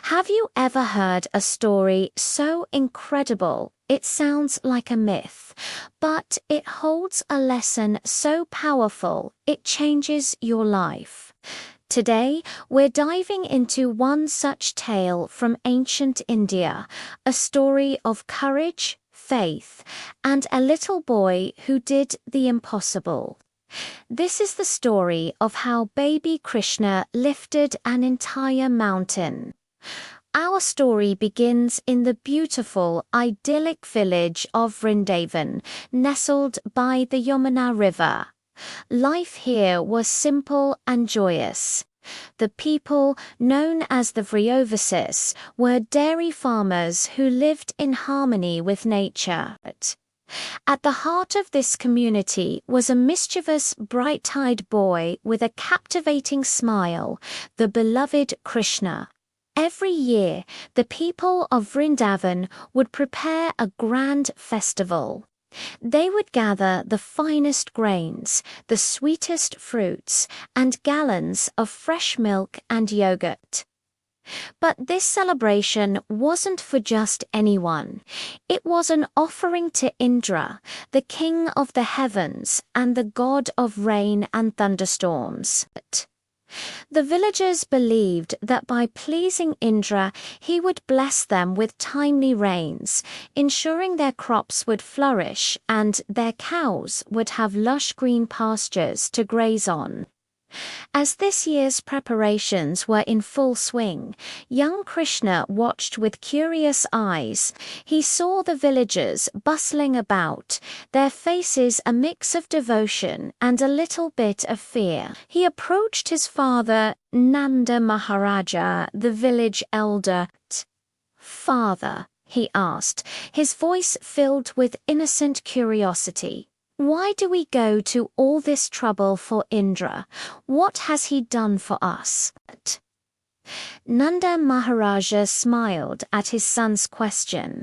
Have you ever heard a story so incredible it sounds like a myth, but it holds a lesson so powerful it changes your life? Today, we're diving into one such tale from ancient India, a story of courage, faith, and a little boy who did the impossible. This is the story of how baby Krishna lifted an entire mountain. Our story begins in the beautiful, idyllic village of Vrindavan, nestled by the Yamuna River. Life here was simple and joyous. The people, known as the Vryovasis, were dairy farmers who lived in harmony with nature. At the heart of this community was a mischievous, bright-eyed boy with a captivating smile, the beloved Krishna. Every year, the people of Vrindavan would prepare a grand festival. They would gather the finest grains, the sweetest fruits, and gallons of fresh milk and yogurt. But this celebration wasn't for just anyone. It was an offering to Indra, the king of the heavens and the god of rain and thunderstorms. The villagers believed that by pleasing Indra, he would bless them with timely rains, ensuring their crops would flourish and their cows would have lush green pastures to graze on. As this year's preparations were in full swing, young Krishna watched with curious eyes. He saw the villagers bustling about, their faces a mix of devotion and a little bit of fear. He approached his father, Nanda Maharaja, the village elder. "Father," he asked, his voice filled with innocent curiosity, "why do we go to all this trouble for Indra? What has he done for us?" Nanda Maharaja smiled at his son's question.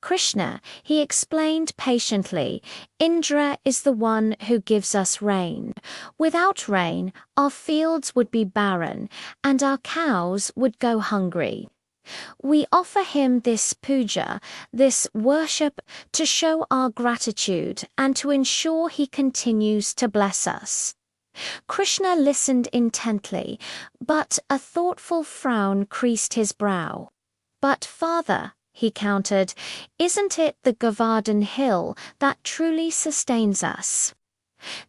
"Krishna," he explained patiently, "Indra is the one who gives us rain. Without rain, our fields would be barren, and our cows would go hungry. We offer him this puja, this worship, to show our gratitude and to ensure he continues to bless us." Krishna listened intently, but a thoughtful frown creased his brow. "But father," he countered, "isn't it the Govardhan hill that truly sustains us?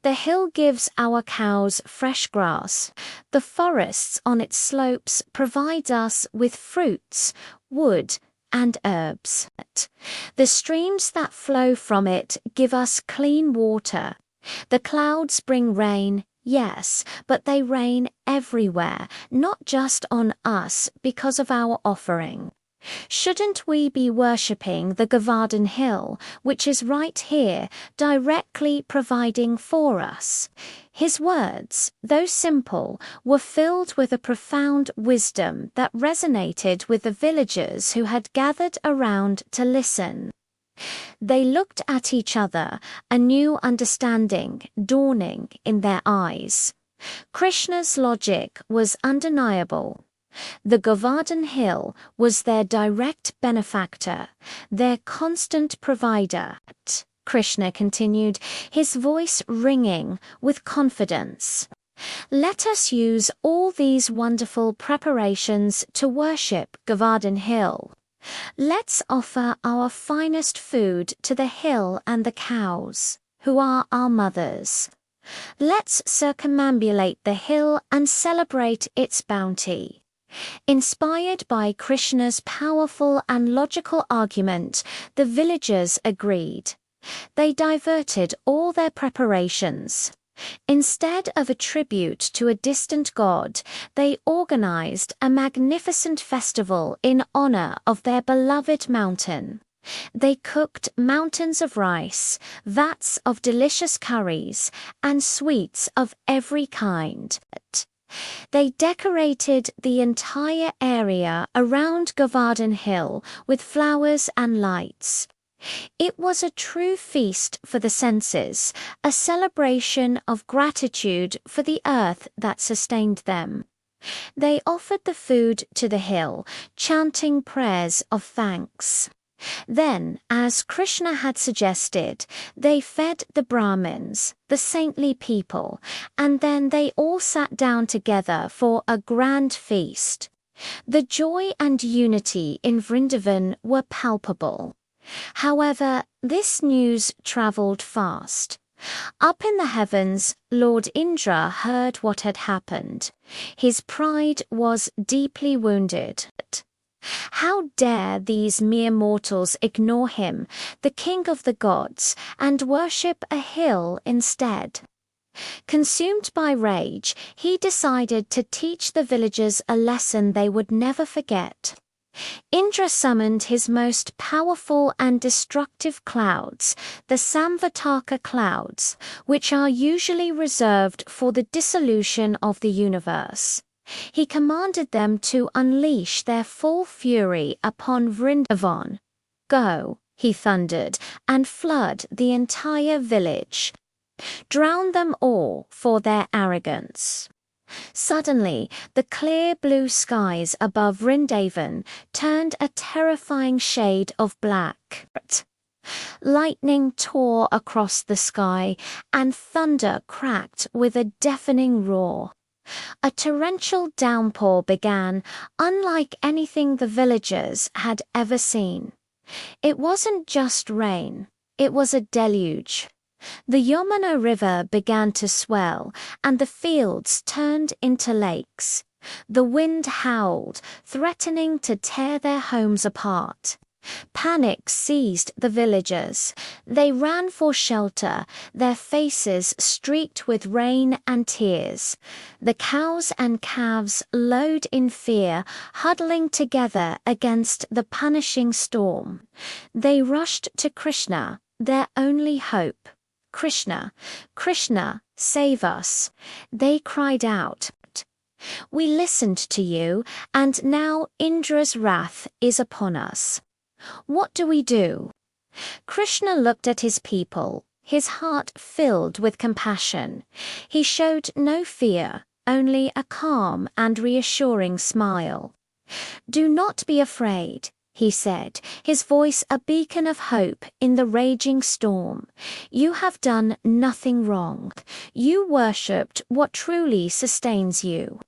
The hill gives our cows fresh grass. The forests on its slopes provide us with fruits, wood, and herbs. The streams that flow from it give us clean water. The clouds bring rain, yes, but they rain everywhere, not just on us because of our offering. Shouldn't we be worshipping the Govardhan Hill, which is right here, directly providing for us?" His words, though simple, were filled with a profound wisdom that resonated with the villagers who had gathered around to listen. They looked at each other, a new understanding dawning in their eyes. Krishna's logic was undeniable. The Govardhan Hill was their direct benefactor, their constant provider. Krishna continued, his voice ringing with confidence. "Let us use all these wonderful preparations to worship Govardhan Hill. Let's offer our finest food to the hill and the cows, who are our mothers. Let's circumambulate the hill and celebrate its bounty." Inspired by Krishna's powerful and logical argument, the villagers agreed. They diverted all their preparations. Instead of a tribute to a distant god, they organized a magnificent festival in honor of their beloved mountain. They cooked mountains of rice, vats of delicious curries, and sweets of every kind. They decorated the entire area around Govardhan Hill with flowers and lights. It was a true feast for the senses, a celebration of gratitude for the earth that sustained them. They offered the food to the hill, chanting prayers of thanks. Then, as Krishna had suggested, they fed the Brahmins, the saintly people, and then they all sat down together for a grand feast. The joy and unity in Vrindavan were palpable. However, this news travelled fast. Up in the heavens, Lord Indra heard what had happened. His pride was deeply wounded. How dare these mere mortals ignore him, the king of the gods, and worship a hill instead? Consumed by rage, he decided to teach the villagers a lesson they would never forget. Indra summoned his most powerful and destructive clouds, the Samvartaka clouds, which are usually reserved for the dissolution of the universe. He commanded them to unleash their full fury upon Vrindavan. "Go," he thundered, "and flood the entire village. Drown them all for their arrogance." Suddenly, the clear blue skies above Vrindavan turned a terrifying shade of black. Lightning tore across the sky, and thunder cracked with a deafening roar. A torrential downpour began, unlike anything the villagers had ever seen. It wasn't just rain, it was a deluge. The Yamuna River began to swell, and the fields turned into lakes. The wind howled, threatening to tear their homes apart. Panic seized the villagers. They ran for shelter, their faces streaked with rain and tears. The cows and calves lowed in fear, huddling together against the punishing storm. They rushed to Krishna, their only hope. "Krishna, Krishna, save us!" They cried out. "We listened to you, and now Indra's wrath is upon us. What do we do?" Krishna looked at his people, his heart filled with compassion. He showed no fear, only a calm and reassuring smile. "Do not be afraid," he said, his voice a beacon of hope in the raging storm. "You have done nothing wrong. You worshipped what truly sustains you.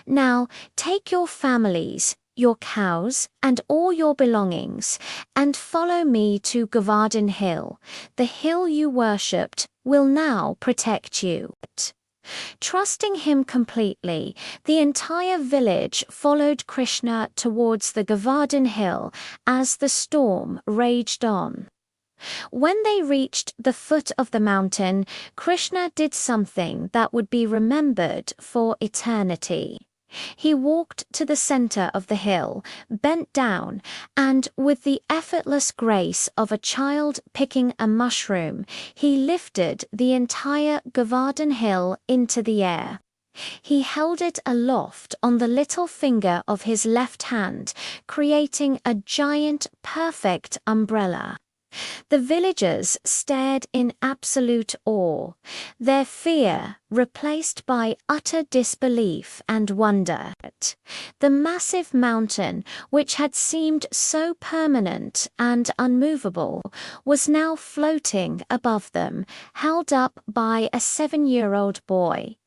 Now take your families, your cows, and all your belongings, and follow me to Govardhan Hill. The hill you worshipped will now protect you." Trusting him completely, the entire village followed Krishna towards the Govardhan Hill as the storm raged on. When they reached the foot of the mountain, Krishna did something that would be remembered for eternity. He walked to the center of the hill, bent down, and with the effortless grace of a child picking a mushroom, he lifted the entire Govardhan Hill into the air. He held it aloft on the little finger of his left hand, creating a giant, perfect umbrella. The villagers stared in absolute awe, their fear replaced by utter disbelief and wonder. The massive mountain, which had seemed so permanent and unmovable, was now floating above them, held up by a 7-year-old boy.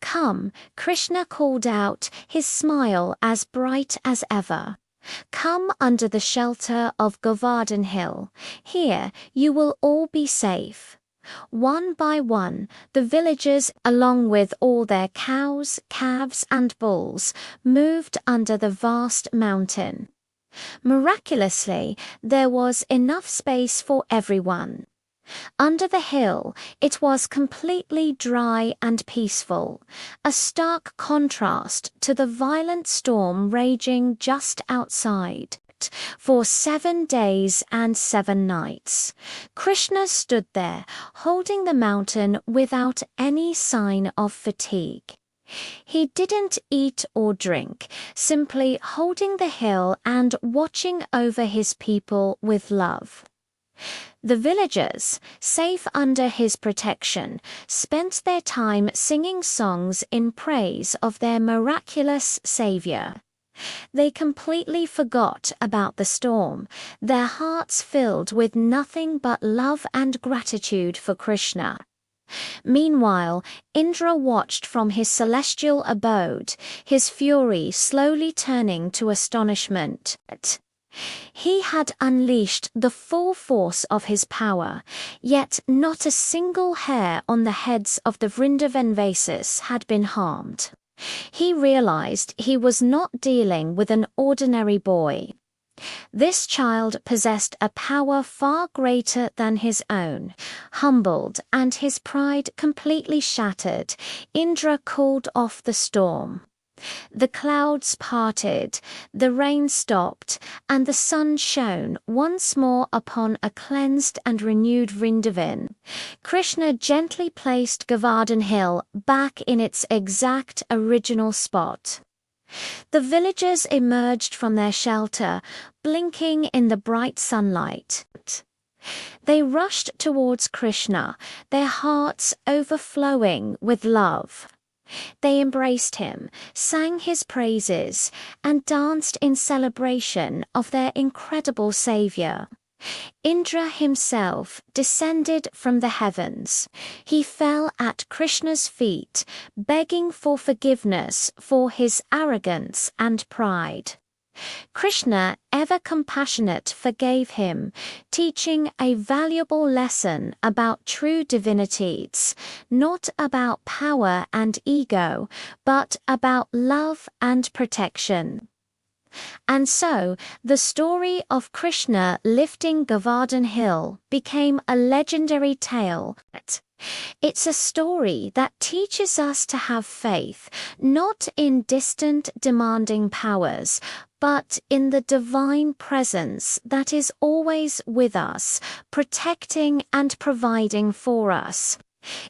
"Come," Krishna called out, his smile as bright as ever. "Come under the shelter of Govardhan Hill. Here you will all be safe." One by one, the villagers, along with all their cows, calves, and bulls, moved under the vast mountain. Miraculously, there was enough space for everyone. Under the hill, it was completely dry and peaceful, a stark contrast to the violent storm raging just outside. For 7 days and 7 nights, Krishna stood there, holding the mountain without any sign of fatigue. He didn't eat or drink, simply holding the hill and watching over his people with love. The villagers, safe under his protection, spent their time singing songs in praise of their miraculous savior. They completely forgot about the storm, their hearts filled with nothing but love and gratitude for Krishna. Meanwhile, Indra watched from his celestial abode, his fury slowly turning to astonishment. He had unleashed the full force of his power, yet not a single hair on the heads of the Vrindavan vases had been harmed. He realized he was not dealing with an ordinary boy. This child possessed a power far greater than his own. Humbled and his pride completely shattered, Indra called off the storm. The clouds parted, the rain stopped, and the sun shone once more upon a cleansed and renewed Vrindavan. Krishna gently placed Govardhan Hill back in its exact original spot. The villagers emerged from their shelter, blinking in the bright sunlight. They rushed towards Krishna, their hearts overflowing with love. They embraced him, sang his praises, and danced in celebration of their incredible savior. Indra himself descended from the heavens. He fell at Krishna's feet, begging for forgiveness for his arrogance and pride. Krishna, ever compassionate, forgave him, teaching a valuable lesson about true divinities, not about power and ego, but about love and protection. And so, the story of Krishna lifting Govardhan Hill became a legendary tale. It's a story that teaches us to have faith, not in distant, demanding powers, but in the divine presence that is always with us, protecting and providing for us.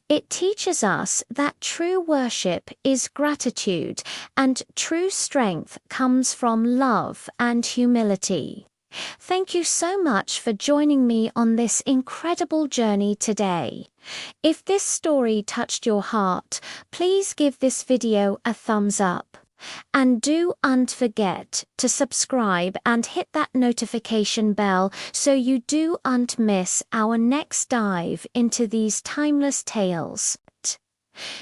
It teaches us that true worship is gratitude, and true strength comes from love and humility. Thank you so much for joining me on this incredible journey today. If this story touched your heart, please give this video a thumbs up. And don't forget to subscribe and hit that notification bell so you don't miss our next dive into these timeless tales.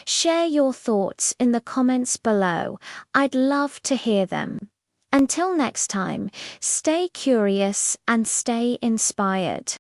Share your thoughts in the comments below. I'd love to hear them. Until next time, stay curious and stay inspired.